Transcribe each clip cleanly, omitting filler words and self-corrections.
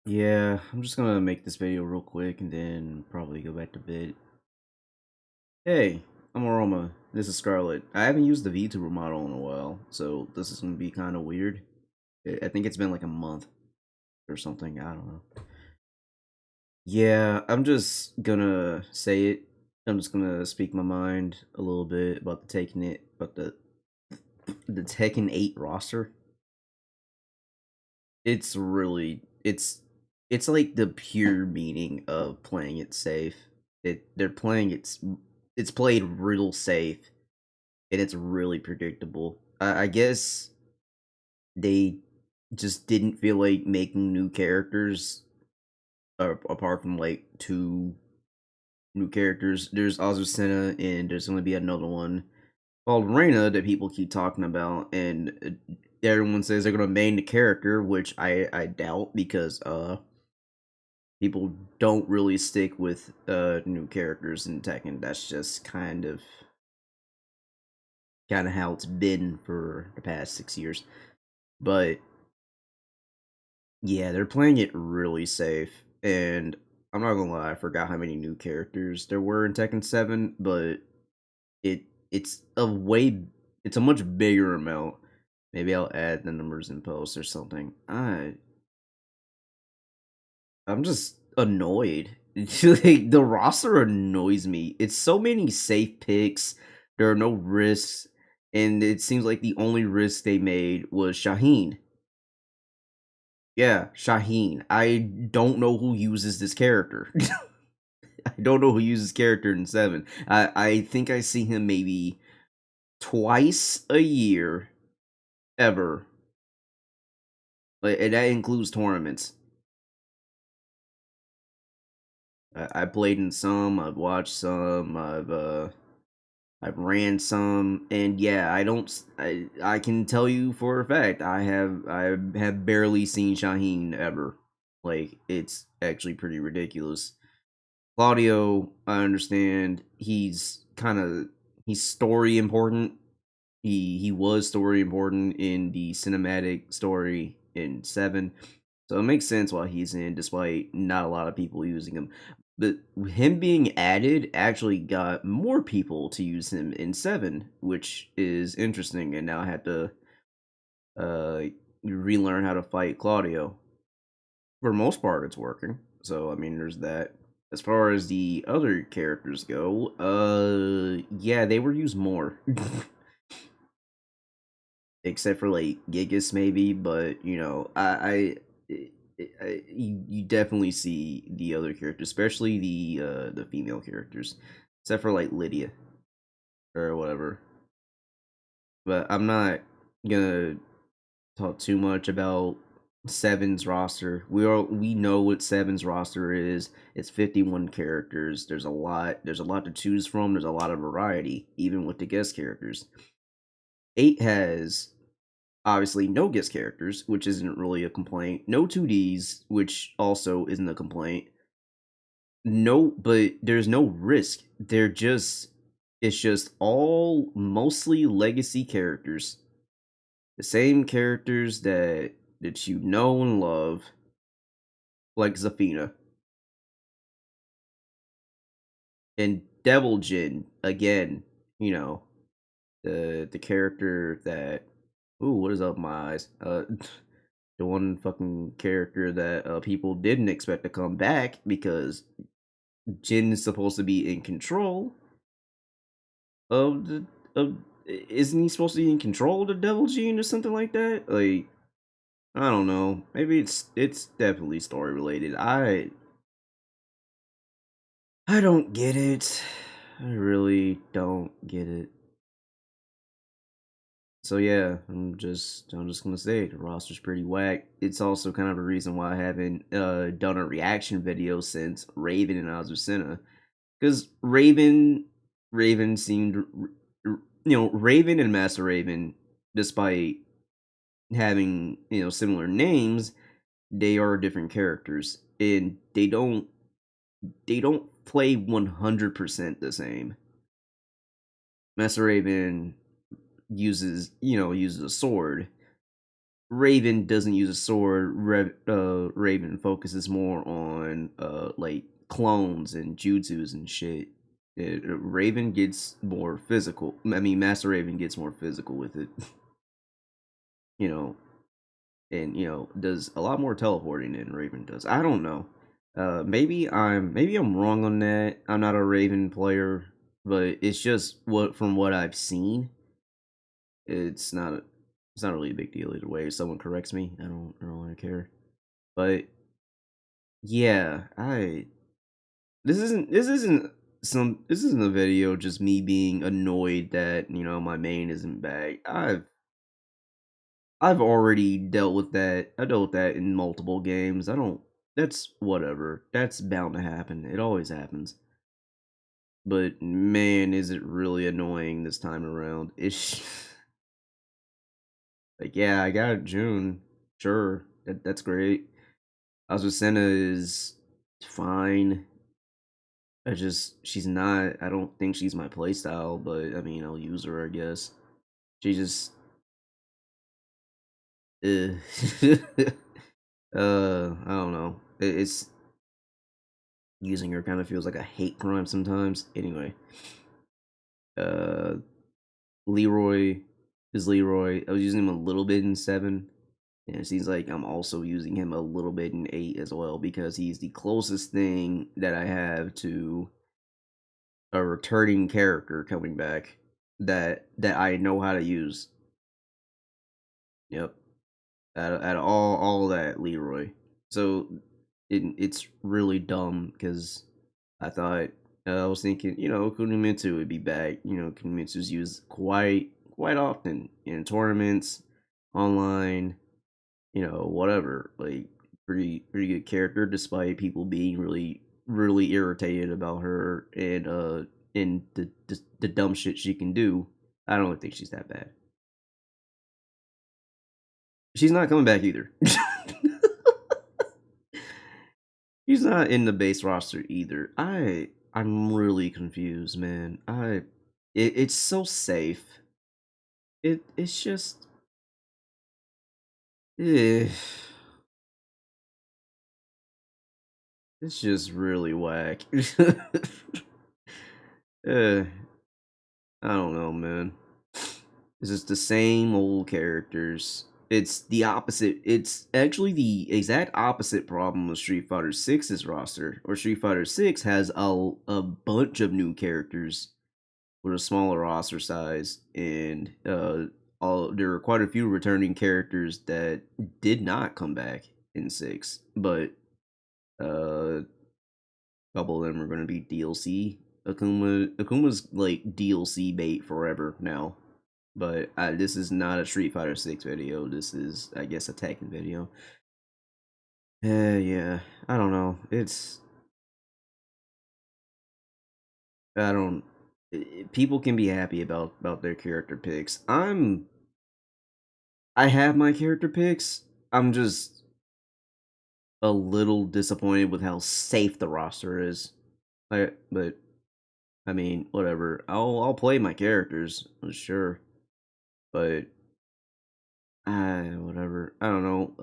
Yeah, I'm just gonna make this video real quick and then probably go back to bed. Hey, I'm Aroma. This is Scarlet. I haven't used the VTuber model in a while, so this is gonna be kind of weird. I think it's been like a month or something. I don't know. Yeah, I'm just gonna say it. I'm just gonna speak my mind a little bit about the Tekken 8 roster. It's really it's like the pure meaning of playing it safe. They're playing it's played real safe and it's really predictable. I guess they just didn't feel like making new characters apart from like two new characters. There's Azucena and there's gonna be another one called Reina that people keep talking about, and everyone says they're gonna main the character, which I doubt because people don't really stick with new characters in Tekken. That's just kind of how it's been for the past 6 years. But yeah, they're playing it really safe, and I'm not gonna lie, I forgot how many new characters there were in Tekken 7, but it it's a way it's a much bigger amount. Maybe I'll add the numbers in post or something. I'm just annoyed. Like, the roster annoys me. It's so many safe picks. There are no risks, and it seems like the only risk they made was Shaheen. Yeah, Shaheen. I don't know who uses this character. I don't know who uses character in 7. I think I see him maybe twice a year ever. Like, and that includes tournaments. I played in some, I've watched some, I've ran some, and yeah, I can tell you for a fact I have barely seen Shaheen ever. Like, it's actually pretty ridiculous. Claudio, I understand he's story important. He was story important in the cinematic story in 7. So it makes sense why he's in, despite not a lot of people using him. But him being added actually got more people to use him in 7, which is interesting. And now I have to uh, relearn how to fight Claudio. For the most part, it's working. So I mean, there's that. As far as the other characters go, yeah, they were used more, except for like Gigas maybe. But you definitely see the other characters, especially the female characters, except for like Lydia or whatever. But I'm not gonna talk too much about Seven's roster. We know what Seven's roster is. It's 51 characters. There's a lot. There's a lot to choose from. There's a lot of variety, even with the guest characters. 8 has obviously no guest characters, which isn't really a complaint. No 2Ds, which also isn't a complaint. No, but there's no risk. It's just all mostly legacy characters. The same characters that you know and love, like Zafina. And Devil Jin, again, you know, the character that ooh, what is up my eyes? The one fucking character that people didn't expect to come back because Jin is supposed to be in control of the of isn't he supposed to be in control of the Devil Gene or something like that? Like, I don't know. Maybe it's definitely story related. I don't get it. I really don't get it. So yeah, I'm just gonna say the roster's pretty whack. It's also kind of a reason why I haven't done a reaction video since Raven and Azucena, because Raven seemed Raven and Master Raven, despite having similar names, they are different characters and they don't play 100% the same. Master Raven uses a sword, Raven doesn't use a sword. Raven focuses more on like clones and jutsus and shit. Raven gets more physical. I mean, Master Raven gets more physical with it. you know, and does a lot more teleporting than Raven does. I don't know. Maybe I'm wrong on that. I'm not a Raven player, but it's just what I've seen. It's not it's not really a big deal either way. If someone corrects me, I don't really care. But yeah, I this isn't a video just me being annoyed that my main isn't back. I've already dealt with that. I dealt with that in multiple games. I don't. That's whatever. That's bound to happen. It always happens. But man, is it really annoying this time around? It's like, yeah, I got June. Sure, that's great. Azucena is fine. She's not. I don't think she's my playstyle, but I mean, I'll use her, I guess. She just, uh, I don't know. It's using her kind of feels like a hate crime sometimes. Anyway, uh, Leroy is Leroy. I was using him a little bit in 7, and it seems like I'm also using him a little bit in 8 as well because he's the closest thing that I have to a returning character coming back that I know how to use. Yep, at all that Leroy. So it's really dumb because I was thinking, Kunimitsu would be back. Kunimitsu's used quite often in tournaments, online, whatever. Like pretty good character, despite people being really irritated about her and the dumb shit she can do. I don't think she's that bad. She's not coming back either. He's not in the base roster either. I'm really confused, man. It's so safe. It's just eh, it's just really whack. uh, I don't know, man. It's just the same old characters. It's the opposite. It's actually the exact opposite problem with Street Fighter Six's roster. Or Street Fighter Six has a bunch of new characters with a smaller roster size, and there are quite a few returning characters that did not come back in 6, but a couple of them are going to be DLC. Akuma's like DLC bait forever now. But this is not a Street Fighter 6 video. This is, I guess, a Tekken video. Yeah, I don't know. I don't. People can be happy about their character picks. I have my character picks. I'm just a little disappointed with how safe the roster is. But I mean, whatever. I'll play my characters, sure. But whatever. I don't know.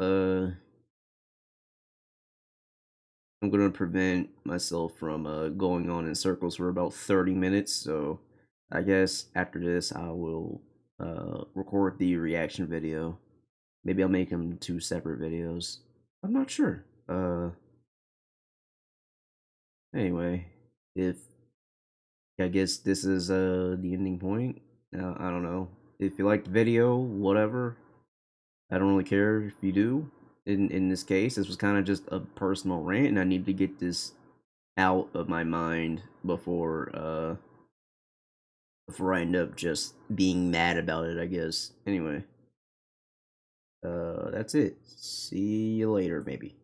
I'm gonna prevent myself from going on in circles for about 30 minutes. So I guess after this, I will record the reaction video. Maybe I'll make them 2 separate videos. I'm not sure. Anyway, if I guess this is the ending point. I don't know. If you liked the video, whatever. I don't really care if you do. In this case, this was kind of just a personal rant, and I need to get this out of my mind before I end up just being mad about it, I guess. Anyway, that's it. See you later, maybe.